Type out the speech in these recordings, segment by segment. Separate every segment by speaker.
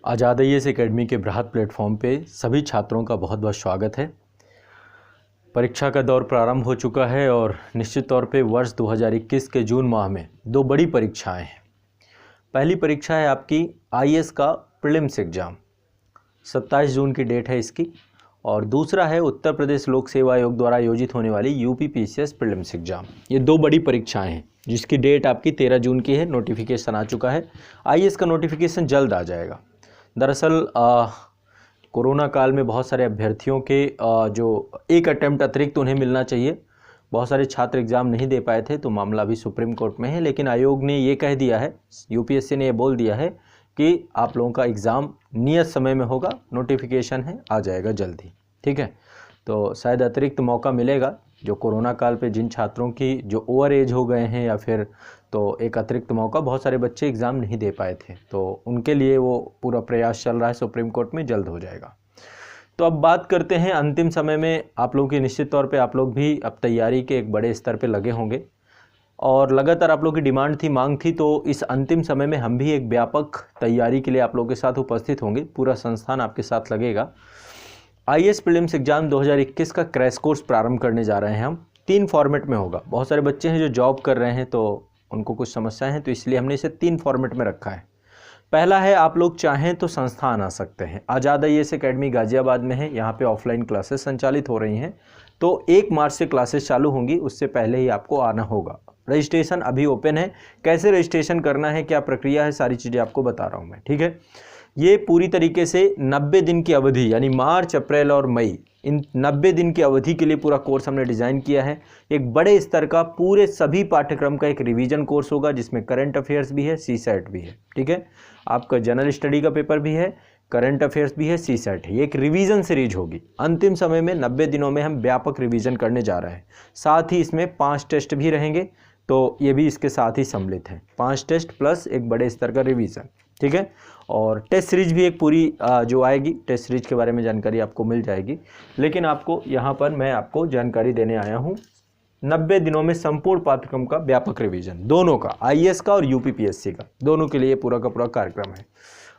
Speaker 1: आज़ाद IAS academy के बृहद platform पे सभी छात्रों का बहुत बहुत स्वागत है। परीक्षा का दौर प्रारंभ हो चुका है और निश्चित तौर पे वर्ष 2021 के जून माह में दो बड़ी परीक्षाएं हैं। पहली परीक्षा है आपकी IAS का प्रीलिम्स एग्ज़ाम, 27 जून की डेट है इसकी, और दूसरा है उत्तर प्रदेश लोक सेवा आयोग द्वारा आयोजित होने वाली UPPCS प्रीलिम्स एग्ज़ाम। ये दो बड़ी परीक्षाएं हैं जिसकी डेट आपकी 13 जून की है। नोटिफिकेशन आ चुका है। IAS का नोटिफिकेशन जल्द आ जाएगा। दरअसल कोरोना काल में बहुत सारे अभ्यर्थियों के जो एक अटेम्प्ट अतिरिक्त उन्हें मिलना चाहिए, बहुत सारे छात्र एग्ज़ाम नहीं दे पाए थे, तो मामला अभी सुप्रीम कोर्ट में है। लेकिन आयोग ने ये कह दिया है, UPSC ने ये बोल दिया है कि आप लोगों का एग्ज़ाम नियत समय में होगा, नोटिफिकेशन है, आ जाएगा जल्दी। ठीक है, तो शायद अतिरिक्त मौका मिलेगा जो कोरोना काल पे जिन छात्रों की जो ओवर एज हो गए हैं या फिर तो एक अतिरिक्त मौका, बहुत सारे बच्चे एग्ज़ाम नहीं दे पाए थे, तो उनके लिए वो पूरा प्रयास चल रहा है सुप्रीम कोर्ट में, जल्द हो जाएगा। तो अब बात करते हैं अंतिम समय में आप लोगों की। निश्चित तौर पे आप लोग भी अब तैयारी के एक बड़े स्तर पे लगे होंगे और लगातार आप लोगों की डिमांड थी, मांग थी, तो इस अंतिम समय में हम भी एक व्यापक तैयारी के लिए आप लोगों के साथ उपस्थित होंगे। पूरा संस्थान आपके साथ लगेगा। IAS प्रीलिम्स एग्ज़ाम 2021 का क्रैश कोर्स प्रारंभ करने जा रहे हैं हम। 3 फॉर्मेट में होगा। बहुत सारे बच्चे हैं जो जॉब कर रहे हैं तो उनको कुछ समस्याएं हैं, तो इसलिए हमने इसे 3 फॉर्मेट में रखा है। पहला है, आप लोग चाहें तो संस्थान आ सकते हैं। आज़ाद IAS एकेडमी गाज़ियाबाद में है, यहाँ पे ऑफलाइन क्लासेस संचालित हो रही हैं, तो 1 मार्च से क्लासेस चालू होंगी, उससे पहले ही आपको आना होगा। रजिस्ट्रेशन अभी ओपन है। कैसे रजिस्ट्रेशन करना है, क्या प्रक्रिया है, सारी चीज़ें आपको बता रहा हूँ मैं। ठीक है, ये पूरी तरीके से 90 दिन की अवधि, यानी मार्च, अप्रैल और मई, इन 90 दिन की अवधि के लिए पूरा कोर्स हमने डिज़ाइन किया है। एक बड़े स्तर का पूरे सभी पाठ्यक्रम का एक रिवीजन कोर्स होगा जिसमें करंट अफेयर्स भी है, CSAT भी है। ठीक है, आपका जनरल स्टडी का पेपर भी है, करंट अफेयर्स भी है, CSAT है। ये एक रिवीजन सीरीज होगी। अंतिम समय में 90 दिनों में हम व्यापक रिवीजन करने जा रहे हैं। साथ ही इसमें 5 टेस्ट भी रहेंगे, तो ये भी इसके साथ ही सम्मिलित है। 5 टेस्ट प्लस एक बड़े स्तर का रिवीजन। ठीक है, और टेस्ट सीरीज भी एक पूरी जो आएगी, टेस्ट सीरीज के बारे में जानकारी आपको मिल जाएगी। लेकिन आपको यहाँ पर मैं आपको जानकारी देने आया हूँ 90 दिनों में संपूर्ण पाठ्यक्रम का व्यापक रिवीजन, दोनों का, IAS का और UPPSC का, दोनों के लिए पूरा का पूरा कार्यक्रम है।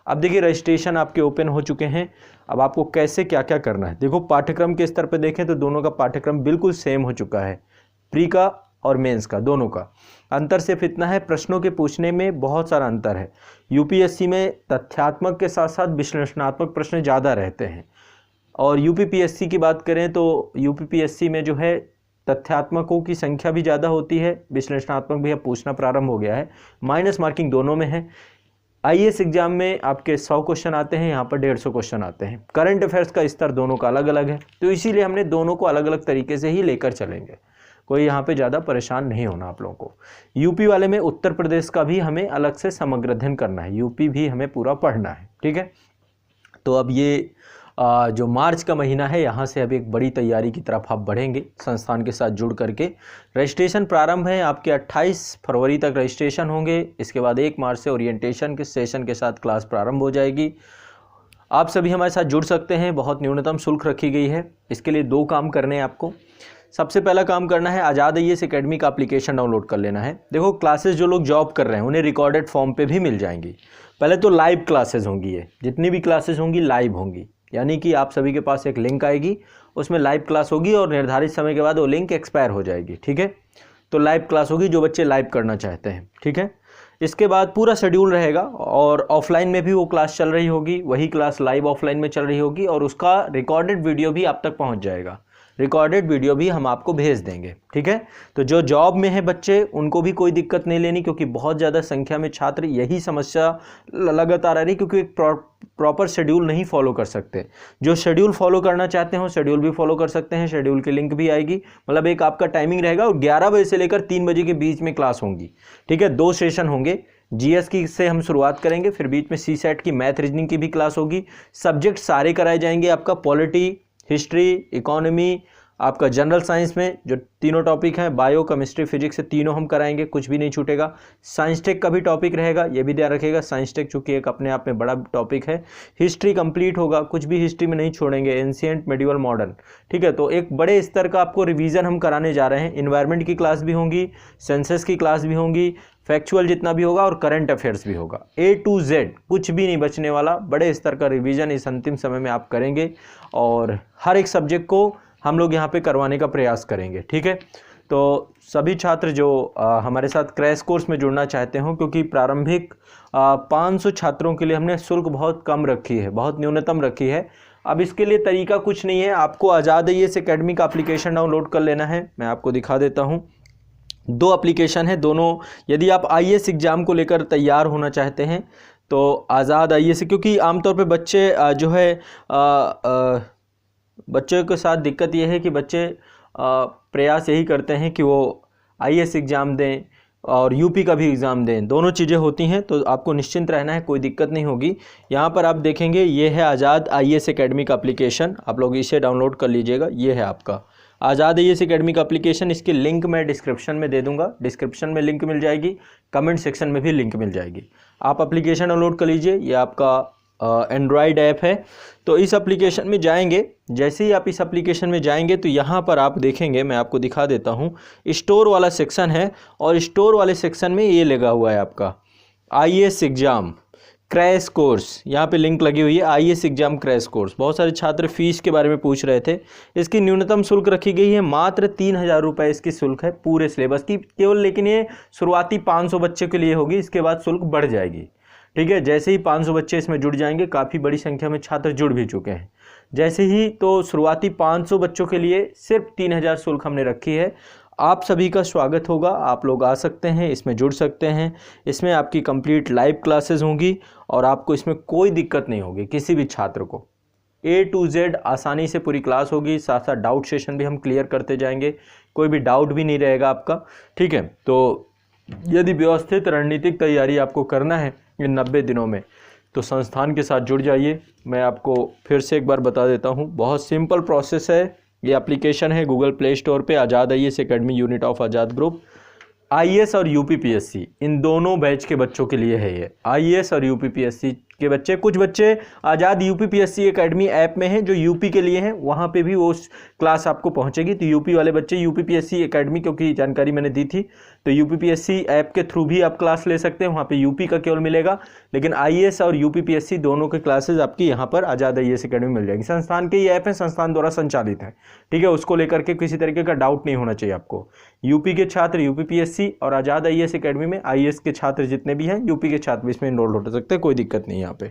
Speaker 1: अब देखिए, रजिस्ट्रेशन आपके ओपन हो चुके हैं। अब आपको कैसे क्या क्या करना है, देखो पाठ्यक्रम के स्तर पर देखें तो दोनों का पाठ्यक्रम बिल्कुल सेम हो चुका है, प्री का और मेंस का, दोनों का। अंतर सिर्फ इतना है, प्रश्नों के पूछने में बहुत सारा अंतर है। UPSC में तथ्यात्मक के साथ साथ विश्लेषणात्मक प्रश्न ज़्यादा रहते हैं, और UPPSC की बात करें तो UPPSC में जो है तथ्यात्मकों की संख्या भी ज़्यादा होती है, विश्लेषणात्मक भी अब पूछना प्रारंभ हो गया है। माइनस मार्किंग दोनों में है। IAS एग्जाम में आपके 100 क्वेश्चन आते हैं, यहाँ पर 150 क्वेश्चन आते हैं। करंट अफेयर्स का स्तर दोनों का अलग अलग है, तो इसीलिए हमने दोनों को अलग अलग तरीके से ही लेकर चलेंगे। कोई यहाँ पे ज़्यादा परेशान नहीं होना आप लोगों को। यूपी वाले में उत्तर प्रदेश का भी हमें अलग से समग्र अध्ययन करना है, यूपी भी हमें पूरा पढ़ना है। ठीक है, तो अब ये जो मार्च का महीना है, यहाँ से अब एक बड़ी तैयारी की तरफ आप बढ़ेंगे संस्थान के साथ जुड़ करके। रजिस्ट्रेशन प्रारंभ है आपके 28 फरवरी तक रजिस्ट्रेशन होंगे। इसके बाद 1 मार्च से ओरिएंटेशन के सेशन के साथ क्लास प्रारंभ हो जाएगी। आप सभी हमारे साथ जुड़ सकते हैं, बहुत न्यूनतम शुल्क रखी गई है। इसके लिए 2 काम करने हैं आपको। सबसे पहला काम करना है, आज़ाद IAS एकेडमी का एप्लीकेशन डाउनलोड कर लेना है। देखो, क्लासेस जो लोग जॉब कर रहे हैं उन्हें रिकॉर्डेड फॉर्म पे भी मिल जाएंगी। पहले तो लाइव क्लासेस होंगी, ये जितनी भी क्लासेस होंगी लाइव होंगी, यानी कि आप सभी के पास एक लिंक आएगी, उसमें लाइव क्लास होगी और निर्धारित समय के बाद वो लिंक एक्सपायर हो जाएगी। ठीक है, तो लाइव क्लास होगी जो बच्चे लाइव करना चाहते हैं। ठीक है, इसके बाद पूरा शेड्यूल रहेगा और ऑफलाइन में भी वो क्लास चल रही होगी, वही क्लास लाइव ऑफलाइन में चल रही होगी, और उसका रिकॉर्डेड वीडियो भी आप तक पहुंच जाएगा। रिकॉर्डेड वीडियो भी हम आपको भेज देंगे। ठीक है, तो जो जॉब में है बच्चे, उनको भी कोई दिक्कत नहीं लेनी, क्योंकि बहुत ज़्यादा संख्या में छात्र यही समस्या लगातार आ रही, क्योंकि एक प्रॉपर शेड्यूल नहीं फॉलो कर सकते। जो शेड्यूल फॉलो करना चाहते हो शेड्यूल भी फॉलो कर सकते हैं, शेड्यूल की लिंक भी आएगी। मतलब एक आपका टाइमिंग रहेगा और 11 बजे से लेकर 3 बजे के बीच में क्लास होंगी। ठीक है, 2 सेशन होंगे। GS की से हम शुरुआत करेंगे, फिर बीच में CSAT की मैथ रीजनिंग की भी क्लास होगी। सब्जेक्ट सारे कराए जाएंगे, आपका पॉलिटी, हिस्ट्री, इकोनॉमी, आपका जनरल साइंस में जो तीनों टॉपिक हैं, बायो, केमिस्ट्री, फिजिक्स से तीनों हम कराएंगे, कुछ भी नहीं छूटेगा। साइंस टेक का भी टॉपिक रहेगा, ये भी ध्यान रखिएगा। साइंस टेक चूँकि एक अपने आप में बड़ा टॉपिक है। हिस्ट्री कंप्लीट होगा, कुछ भी हिस्ट्री में नहीं छोड़ेंगे, एंशिएंट, मिडिवल, मॉडर्न, ठीक है। तो एक बड़े स्तर का आपको रिवीजन हम कराने जा रहे हैं। इन्वायरमेंट की क्लास भी होंगी, सेंसस की क्लास भी होंगी, फैक्चुअल जितना भी होगा और करंट अफेयर्स भी होगा। A to Z कुछ भी नहीं बचने वाला। बड़े स्तर का रिवीजन इस अंतिम समय में आप करेंगे और हर एक सब्जेक्ट को हम लोग यहाँ पे करवाने का प्रयास करेंगे, ठीक है। तो सभी छात्र जो हमारे साथ क्रैश कोर्स में जुड़ना चाहते हो, क्योंकि प्रारंभिक 500 छात्रों के लिए हमने शुल्क बहुत कम रखी है, बहुत न्यूनतम रखी है। अब इसके लिए तरीका कुछ नहीं है, आपको आज़ाद IAS अकेडमी का एप्लीकेशन डाउनलोड कर लेना है। मैं आपको दिखा देता हूँ। 2 एप्लीकेशन है, दोनों यदि आप IAS एग्ज़ाम को लेकर तैयार होना चाहते हैं तो आज़ाद IAS, क्योंकि आमतौर पे बच्चे जो है बच्चों के साथ दिक्कत ये है कि बच्चे प्रयास यही करते हैं कि वो IAS एग्ज़ाम दें और UP का भी एग्ज़ाम दें, दोनों चीज़ें होती हैं। तो आपको निश्चिंत रहना है, कोई दिक्कत नहीं होगी। यहाँ पर आप देखेंगे ये है आज़ाद IAS अकेडमी का एप्लीकेशन, आप लोग इसे डाउनलोड कर लीजिएगा। ये है आपका आज़ाद IAS अकेडमी का एप्लीकेशन। इसकी लिंक मैं डिस्क्रिप्शन में दे दूंगा, डिस्क्रिप्शन में लिंक मिल जाएगी, कमेंट सेक्शन में भी लिंक मिल जाएगी। आप एप्लीकेशन डाउनलोड कर लीजिए। ये आपका एंड्रॉयड ऐप है। तो इस एप्लीकेशन में जाएंगे, जैसे ही आप इस एप्लीकेशन में जाएंगे तो यहाँ पर आप देखेंगे, मैं आपको दिखा देता हूँ, स्टोर वाला सेक्शन है और स्टोर वाले सेक्शन में ये लगा हुआ है आपका IAS एग्ज़ाम क्रैश कोर्स। यहाँ पे लिंक लगी हुई है, IAS एग्ज़ाम क्रैश कोर्स। बहुत सारे छात्र फीस के बारे में पूछ रहे थे। इसकी न्यूनतम शुल्क रखी गई है, मात्र 3000 रुपये इसकी शुल्क है पूरे सिलेबस की केवल। लेकिन ये शुरुआती 500 बच्चे के लिए होगी, इसके बाद शुल्क बढ़ जाएगी, ठीक है। जैसे ही 500 बच्चे इसमें जुड़ जाएंगे, काफ़ी बड़ी संख्या में छात्र जुड़ भी चुके हैं, जैसे ही तो शुरुआती 500 बच्चों के लिए सिर्फ 3000 शुल्क हमने रखी है। आप सभी का स्वागत होगा, आप लोग आ सकते हैं, इसमें जुड़ सकते हैं। इसमें आपकी कंप्लीट लाइव क्लासेस होंगी और आपको इसमें कोई दिक्कत नहीं होगी, किसी भी छात्र को A to Z आसानी से पूरी क्लास होगी। साथ साथ डाउट सेशन भी हम क्लियर करते जाएंगे, कोई भी डाउट भी नहीं रहेगा आपका, ठीक है। तो यदि व्यवस्थित रणनीतिक तैयारी आपको करना है इन 90 दिनों में, तो संस्थान के साथ जुड़ जाइए। मैं आपको फिर से एक बार बता देता हूँ, बहुत सिंपल प्रोसेस है। ये एप्लीकेशन है गूगल प्ले स्टोर पे, आज़ाद IAS academy unit of Azad group. IAS और UPPSC इन दोनों बैच के बच्चों के लिए है ये। IAS और UPPSC के बच्चे, कुछ बच्चे आज़ाद UPPSC अकेडमी ऐप में हैं जो यूपी के लिए हैं, वहाँ पे भी वो क्लास आपको पहुँचेगी। तो यूपी वाले बच्चे UPPSC अकेडमी, क्योंकि जानकारी मैंने दी थी, तो UPPSC ऐप के थ्रू भी आप क्लास ले सकते हैं, वहाँ पे यूपी का केवल मिलेगा। लेकिन IAS और UPPSC दोनों के क्लासेज आपकी यहाँ पर आज़ाद IAS अकेडमी मिल जाएंगी। संस्थान के ये ऐप है, संस्थान द्वारा संचालित है, ठीक है। उसको लेकर के किसी तरीके का डाउट नहीं होना चाहिए आपको। यूपी के छात्र UPPSC और आज़ाद IAS अकेडमी में, IAS के छात्र जितने भी हैं, यूपी के छात्र भी इसमें इनरोल हो सकते हैं, कोई दिक्कत नहीं है यहाँ पे।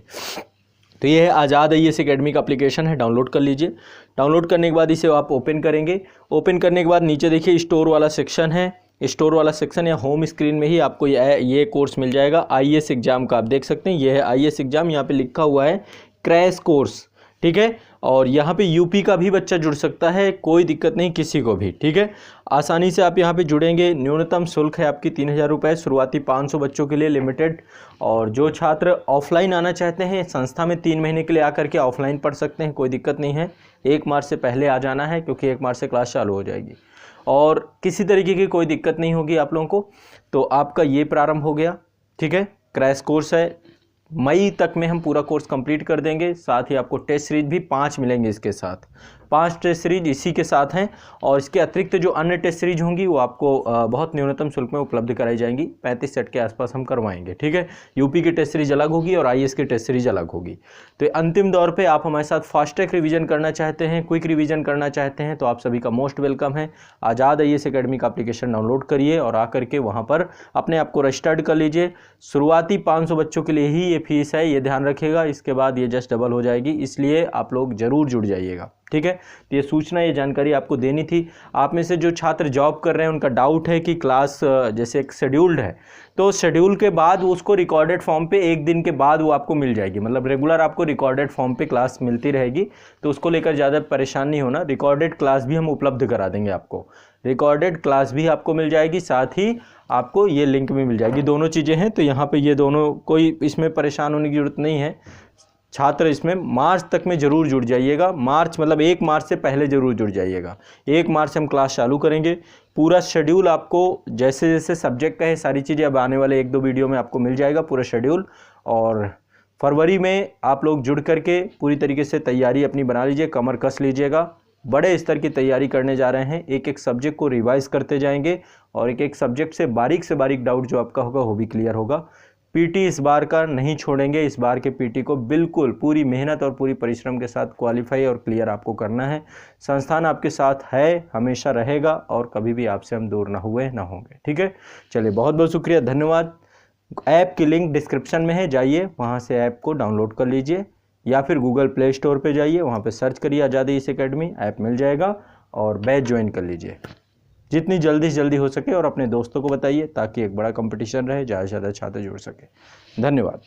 Speaker 1: तो ये है आज़ाद IAS अकेडमी का एप्लीकेशन है, डाउनलोड कर लीजिए। डाउनलोड करने के बाद इसे आप ओपन करेंगे। ओपन करने के बाद नीचे देखिए स्टोर वाला सेक्शन है, स्टोर वाला सेक्शन या होम स्क्रीन में ही आपको ये कोर्स मिल जाएगा IAS एग्ज़ाम का। आप देख सकते हैं ये है IAS एग्ज़ाम, यहाँ पे लिखा हुआ है क्रैश कोर्स, ठीक है। और यहाँ पे यूपी का भी बच्चा जुड़ सकता है, कोई दिक्कत नहीं किसी को भी, ठीक है। आसानी से आप यहाँ पे जुड़ेंगे। न्यूनतम शुल्क है आपकी 3000 रुपये, शुरुआती 500 बच्चों के लिए लिमिटेड। और जो छात्र ऑफलाइन आना चाहते हैं, संस्था में 3 महीने के लिए आकर के ऑफलाइन पढ़ सकते हैं, कोई दिक्कत नहीं है। 1 मार्च से पहले आ जाना है, क्योंकि 1 मार्च से क्लास चालू हो जाएगी और किसी तरीके की कोई दिक्कत नहीं होगी आप लोगों को। तो आपका ये प्रारंभ हो गया, ठीक है। क्रैश कोर्स है, मई तक में हम पूरा कोर्स कंप्लीट कर देंगे। साथ ही आपको टेस्ट सीरीज भी 5 मिलेंगे, इसके साथ 5 टेस्ट सीरीज इसी के साथ हैं। और इसके अतिरिक्त जो अन्य टेस्ट सीरीज होंगी वो आपको बहुत न्यूनतम शुल्क में उपलब्ध कराई जाएंगी। 35 सेट के आसपास हम करवाएंगे, ठीक है। यूपी की टेस्ट सीरीज अलग होगी और IAS की टेस्ट सीरीज अलग होगी। तो अंतिम दौर पे आप हमारे साथ फास्ट ट्रैक रिवीजन करना चाहते हैं, क्विक रिवीजन करना चाहते हैं, तो आप सभी का मोस्ट वेलकम है। आज़ाद IAS अकेडमी का एप्लीकेशन डाउनलोड करिए और आकर के वहाँ पर अपने आप को रजिस्टर्ड कर लीजिए। शुरुआती 500 बच्चों के लिए ही ये फीस है, ये ध्यान रखिएगा। इसके बाद ये जस्ट डबल हो जाएगी, इसलिए आप लोग ज़रूर जुड़ जाइएगा, ठीक है। तो ये सूचना, ये जानकारी आपको देनी थी। आप में से जो छात्र जॉब कर रहे हैं उनका डाउट है कि क्लास जैसे एक शेड्यूल्ड है, तो शेड्यूल के बाद उसको रिकॉर्डेड फॉर्म पे 1 दिन के बाद वो आपको मिल जाएगी। मतलब रेगुलर आपको रिकॉर्डेड फॉर्म पे क्लास मिलती रहेगी, तो उसको लेकर ज़्यादा परेशान नहीं होना। रिकॉर्डेड क्लास भी हम उपलब्ध करा देंगे आपको, रिकॉर्डेड क्लास भी आपको मिल जाएगी, साथ ही आपको ये लिंक भी मिल जाएगी। दोनों चीज़ें हैं, तो यहाँ पे ये दोनों, कोई इसमें परेशान होने की ज़रूरत नहीं है। छात्र इसमें मार्च तक में ज़रूर जुड़ जाइएगा। मार्च मतलब 1 मार्च से पहले ज़रूर जुड़ जाइएगा। 1 मार्च से हम क्लास चालू करेंगे। पूरा शेड्यूल आपको जैसे जैसे सब्जेक्ट का है सारी चीज़ें अब आने वाले 1-2 वीडियो में आपको मिल जाएगा पूरा शेड्यूल। और फरवरी में आप लोग जुड़ करके पूरी तरीके से तैयारी अपनी बना लीजिए, कमर कस लीजिएगा। बड़े स्तर की तैयारी करने जा रहे हैं, एक एक सब्जेक्ट को रिवाइज करते जाएंगे और एक एक सब्जेक्ट से बारीक डाउट जो आपका होगा वो भी क्लियर होगा। पीटी इस बार का नहीं छोड़ेंगे, इस बार के पीटी को बिल्कुल पूरी मेहनत और पूरी परिश्रम के साथ क्वालिफाई और क्लियर आपको करना है। संस्थान आपके साथ है, हमेशा रहेगा और कभी भी आपसे हम दूर ना हुए ना होंगे। ठीक है, चलिए बहुत बहुत शुक्रिया, धन्यवाद। ऐप की लिंक डिस्क्रिप्शन में है, जाइए वहाँ से ऐप को डाउनलोड कर लीजिए या फिर गूगल प्ले स्टोर पे जाइए, वहाँ पे सर्च करिए आज़ाद एईसी एकेडमी, ऐप मिल जाएगा और बैच ज्वाइन कर लीजिए जितनी जल्दी से जल्दी हो सके और अपने दोस्तों को बताइए ताकि एक बड़ा कंपटीशन रहे, ज़्यादा से ज़्यादा छात्र जुड़ सके। धन्यवाद।